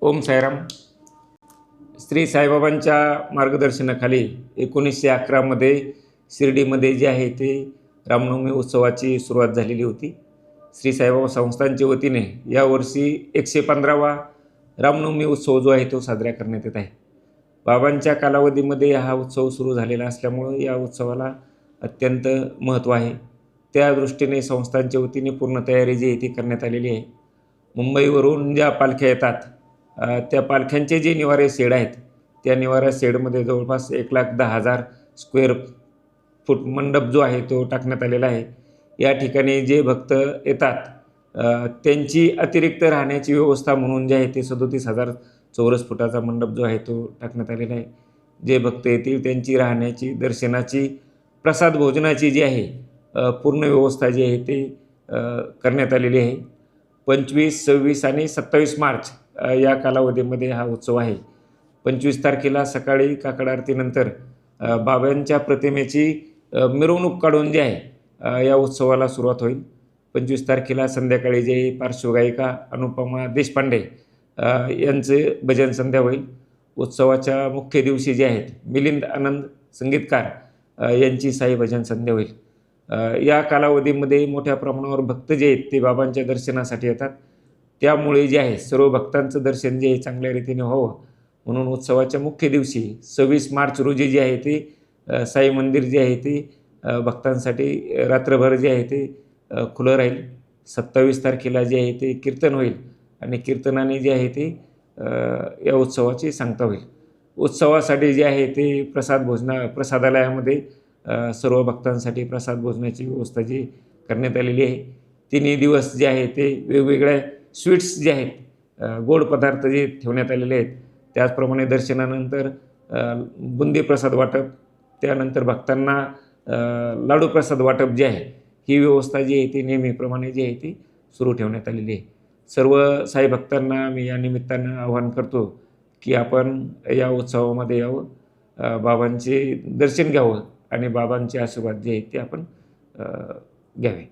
ओम साईराम. श्री साईबाबांच्या मार्गदर्शनाखाली 1911मध्ये शिर्डीमध्ये जे आहे ते रामनवमी उत्सवाची सुरुवात झालेली होती. श्री साईबाबा संस्थानच्या वतीने यावर्षी 115वा रामनवमी उत्सव जो आहे तो साजरा करण्यात येत आहे. बाबांच्या कालावधीमध्ये हा उत्सव सुरू झालेला असल्यामुळं या उत्सवाला अत्यंत महत्त्व आहे. त्या दृष्टीने संस्थानच्या वतीने पूर्ण तयारी जी आहे ती करण्यात आलेली आहे. मुंबईवरून ज्या पालख्या येतात त्या पालख्यांचे जे निवारे शेड आहेत त्या निवारा शेडमध्ये जवळपास 1,10,000 स्क्वेअर फूट मंडप जो आहे तो टाकण्यात आलेला आहे. या ठिकाणी जे भक्त येतात त्यांची अतिरिक्त राहण्याची व्यवस्था म्हणून जे आहे ते 37,000 चौरस फुटाचा मंडप जो आहे तो टाकण्यात आलेला आहे. जे भक्त येतील त्यांची राहण्याची, दर्शनाची, प्रसाद भोजनाची जी आहे पूर्ण व्यवस्था जी आहे ते करण्यात आलेली आहे. 25, 26 आणि 27 मार्च या कालावधीमध्ये हा उत्सव आहे. 25 तारखेला सकाळी काकड आरतीनंतर बाबांच्या प्रतिमेची मिरवणूक काढून जे आहे या उत्सवाला सुरुवात होईल. 25 तारखेला संध्याकाळी जे पार्श्वगायिका अनुपमा देशपांडे यांचे भजन संध्या होईल. उत्सवाच्या मुख्य दिवशी जे आहेत मिलिंद आनंद संगीतकार यांची साई भजन संध्या होईल. या कालावधीमध्ये मोठ्या प्रमाणावर भक्त जे आहेत ते बाबांच्या दर्शनासाठी येतात. त्यामुळे जे आहे सर्व भक्तांचं दर्शन जे आहे चांगल्या रीतीने व्हावं म्हणून उत्सवाच्या मुख्य दिवशी 26 मार्च रोजी जे आहे ते साई मंदिर जे आहे ते भक्तांसाठी रात्रभर जे आहे ते खुलं राहील. 27 तारखेला जे आहे ते कीर्तन होईल आणि कीर्तनाने जे आहे ते या उत्सवाची सांगता होईल. उत्सवासाठी जे आहे ते प्रसादालयामध्ये सर्व भक्तांसाठी प्रसाद भोजनाची व्यवस्था जी करण्यात आलेली आहे. तिन्ही दिवस जे आहे ते वेगवेगळ्या स्वीट्स जे आहेत गोड पदार्थ जे ठेवण्यात आलेले आहेत. त्याचप्रमाणे दर्शनानंतर बुंदी प्रसाद वाटप, त्यानंतर भक्तांना लाडू प्रसाद वाटप जे आहे ही व्यवस्था जी आहे ती नेहमीप्रमाणे जी आहे ती सुरू ठेवण्यात आलेली आहे. सर्व साई भक्तांना मी या निमित्तानं आवाहन करतो की आपण या उत्सवामध्ये यावं, बाबांचे दर्शन घ्यावं आणि बाबांचे आशीर्वाद जे आहेत ते आपण घ्यावे.